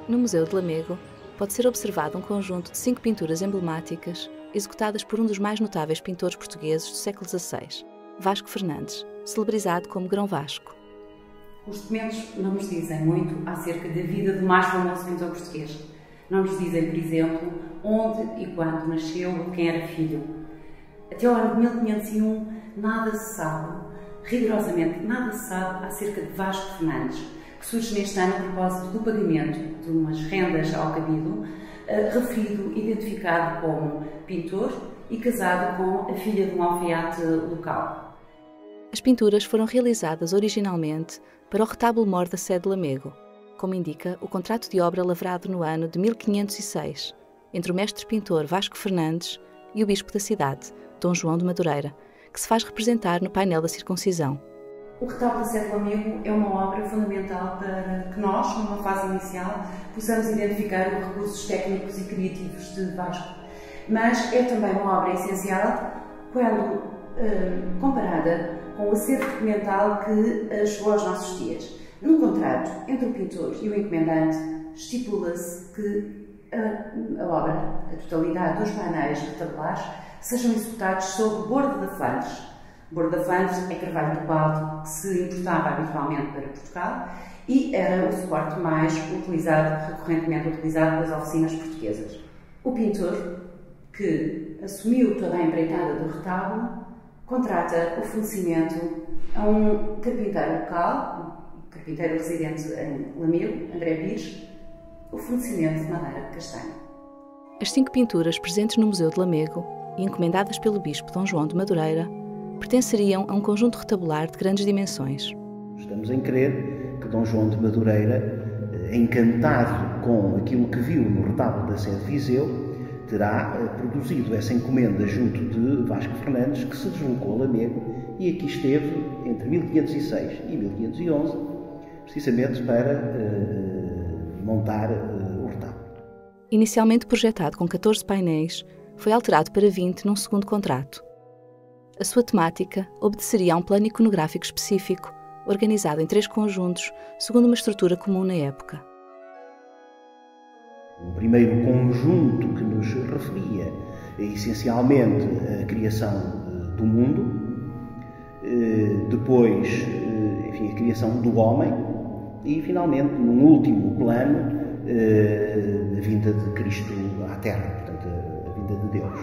No Museu de Lamego, pode ser observado um conjunto de 5 pinturas emblemáticas executadas por um dos mais notáveis pintores portugueses do século XVI, Vasco Fernandes, celebrizado como Grão Vasco. Os documentos não nos dizem muito acerca da vida do mais famoso pintor português. Não nos dizem, por exemplo, onde e quando nasceu ou de quem era filho. Até ao ano de 1501, nada se sabe, rigorosamente nada se sabe acerca de Vasco Fernandes, que surge neste ano a propósito do pagamento de umas rendas ao cabido, referido, identificado como pintor e casado com a filha de um alfaiate local. As pinturas foram realizadas originalmente para o retábulo-mor da sede de Lamego, como indica o contrato de obra lavrado no ano de 1506, entre o mestre-pintor Vasco Fernandes e o bispo da cidade, Dom João de Madureira, que se faz representar no painel da circuncisão. O retábulo da sede de Lamego é uma obra fundamental para que nós, numa fase inicial, possamos identificar os recursos técnicos e criativos de Vasco. Mas é também uma obra essencial quando comparada com o acervo documental que chegou aos nossos dias. No contrato entre o pintor e o encomendante, estipula-se que a obra, a totalidade dos painéis retabulares, sejam executados sobre bordo de Flandres. Bordo da Flandres é carvalho de baldo que se importava habitualmente para Portugal e era o suporte mais utilizado, recorrentemente utilizado pelas oficinas portuguesas. O pintor, que assumiu toda a empreitada do retábulo, contrata o fornecimento a um carpinteiro local, um carpinteiro residente em Lamego, André Pires, o fornecimento de madeira de castanho. As 5 pinturas presentes no Museu de Lamego e encomendadas pelo bispo Dom João de Madureira pertenceriam a um conjunto retabular de grandes dimensões. Estamos em crer que Dom João de Madureira, encantado com aquilo que viu no retábulo da sede de Viseu, terá produzido essa encomenda junto de Vasco Fernandes, que se deslocou a Lamego e aqui esteve entre 1506 e 1511, precisamente para montar o retábulo. Inicialmente projetado com 14 painéis, foi alterado para 20 num segundo contrato. A sua temática obedeceria a um plano iconográfico específico, organizado em 3 conjuntos, segundo uma estrutura comum na época. O primeiro conjunto que nos referia essencialmente a criação do mundo, depois, enfim, a criação do homem e, finalmente, num último plano, a vinda de Cristo à Terra, portanto, a vinda de Deus.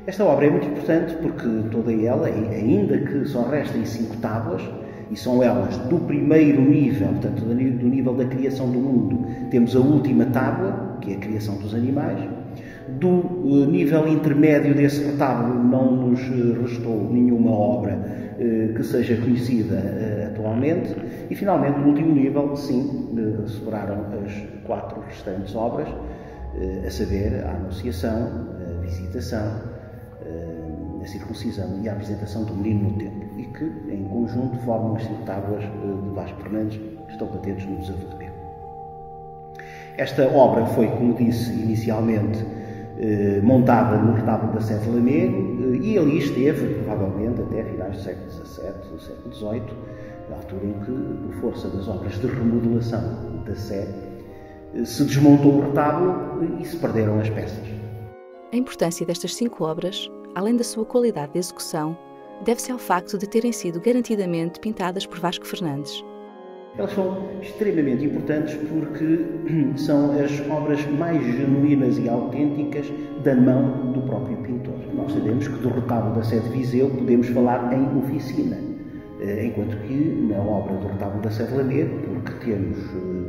Esta obra é muito importante porque toda ela, ainda que só restem 5 tábuas, e são elas do primeiro nível, portanto, do nível da criação do mundo, temos a última tábua, que é a criação dos animais. Do nível intermédio desse retábulo não nos restou nenhuma obra que seja conhecida atualmente. E, finalmente, no último nível, sim, sobraram as 4 restantes obras, a saber, a Anunciação, a Visitação, a Circuncisão e a Apresentação do Menino no Templo, e que, em conjunto, formam as 5 tábuas de Vasco Fernandes, que estão patentes no Museu de Lamego. Esta obra foi, como disse inicialmente, montada no retábulo da sede de Lamego e ali esteve, provavelmente, até finais do século XVII, do século XVIII, na altura em que, por força das obras de remodelação da sede, se desmontou o retábulo e se perderam as peças. A importância destas 5 obras, além da sua qualidade de execução, deve-se ao facto de terem sido garantidamente pintadas por Vasco Fernandes. Elas são extremamente importantes porque são as obras mais genuínas e autênticas da mão do próprio pintor. Nós sabemos que do retábulo da sede de Viseu podemos falar em oficina, enquanto que na obra do retábulo da sede de Lamego, porque temos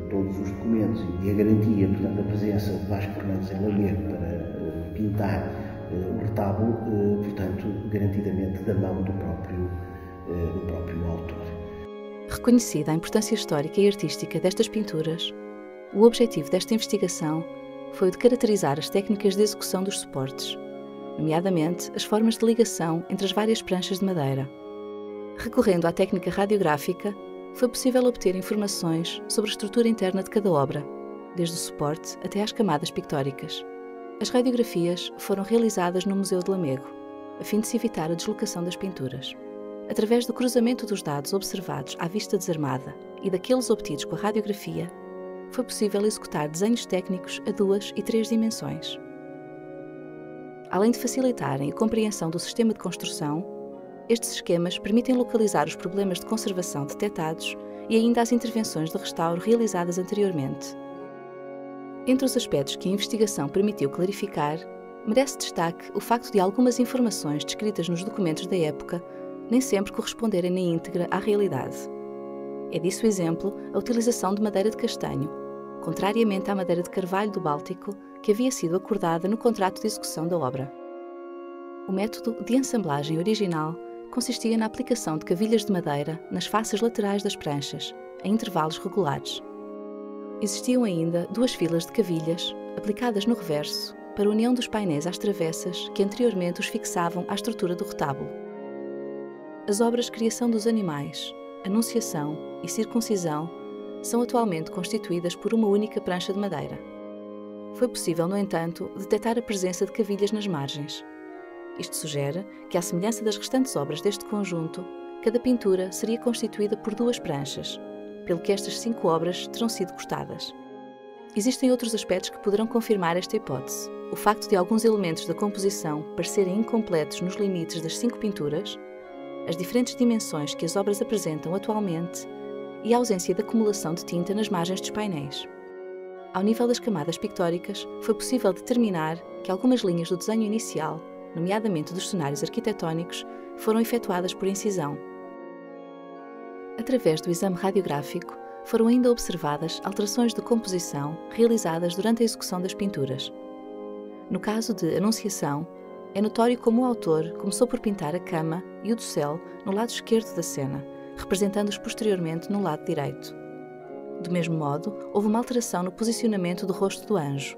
todos os documentos e a garantia, portanto, da presença de Vasco Fernandes em Lamego para pintar o retábulo, portanto, garantidamente da mão do próprio autor. Reconhecida a importância histórica e artística destas pinturas, o objetivo desta investigação foi o de caracterizar as técnicas de execução dos suportes, nomeadamente as formas de ligação entre as várias pranchas de madeira. Recorrendo à técnica radiográfica, foi possível obter informações sobre a estrutura interna de cada obra, desde o suporte até às camadas pictóricas. As radiografias foram realizadas no Museu de Lamego, a fim de se evitar a deslocação das pinturas. Através do cruzamento dos dados observados à vista desarmada e daqueles obtidos com a radiografia, foi possível executar desenhos técnicos a 2 e 3 dimensões. Além de facilitarem a compreensão do sistema de construção, estes esquemas permitem localizar os problemas de conservação detectados e ainda as intervenções de restauro realizadas anteriormente. Entre os aspectos que a investigação permitiu clarificar, merece destaque o facto de algumas informações descritas nos documentos da época nem sempre corresponderem na íntegra à realidade. É disso exemplo a utilização de madeira de castanho, contrariamente à madeira de carvalho do Báltico, que havia sido acordada no contrato de execução da obra. O método de assemblagem original consistia na aplicação de cavilhas de madeira nas faces laterais das pranchas, em intervalos regulares. Existiam ainda 2 filas de cavilhas, aplicadas no reverso, para a união dos painéis às travessas que anteriormente os fixavam à estrutura do retábulo. As obras Criação dos Animais, Anunciação e Circuncisão são atualmente constituídas por uma única prancha de madeira. Foi possível, no entanto, detectar a presença de cavilhas nas margens. Isto sugere que, à semelhança das restantes obras deste conjunto, cada pintura seria constituída por 2 pranchas, pelo que estas 5 obras terão sido cortadas. Existem outros aspectos que poderão confirmar esta hipótese. O facto de alguns elementos da composição parecerem incompletos nos limites das 5 pinturas, as diferentes dimensões que as obras apresentam atualmente e a ausência de acumulação de tinta nas margens dos painéis. Ao nível das camadas pictóricas, foi possível determinar que algumas linhas do desenho inicial, nomeadamente dos cenários arquitetónicos, foram efetuadas por incisão. Através do exame radiográfico, foram ainda observadas alterações de composição realizadas durante a execução das pinturas. No caso de Anunciação, é notório como o autor começou por pintar a cama e o dossel no lado esquerdo da cena, representando-os posteriormente no lado direito. Do mesmo modo, houve uma alteração no posicionamento do rosto do anjo.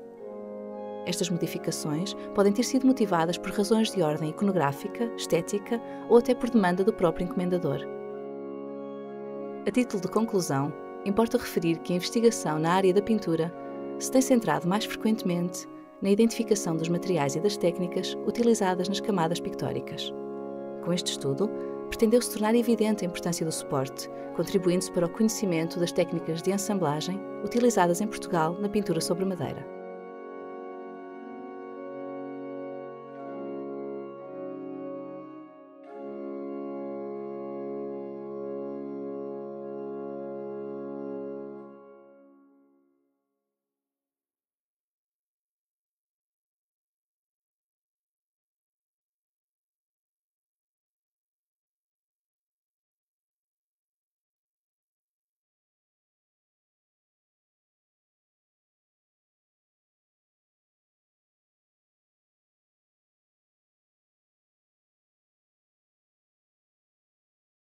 Estas modificações podem ter sido motivadas por razões de ordem iconográfica, estética ou até por demanda do próprio encomendador. A título de conclusão, importa referir que a investigação na área da pintura se tem centrado mais frequentemente na identificação dos materiais e das técnicas utilizadas nas camadas pictóricas. Com este estudo, pretendeu-se tornar evidente a importância do suporte, contribuindo-se para o conhecimento das técnicas de assemblagem utilizadas em Portugal na pintura sobre madeira.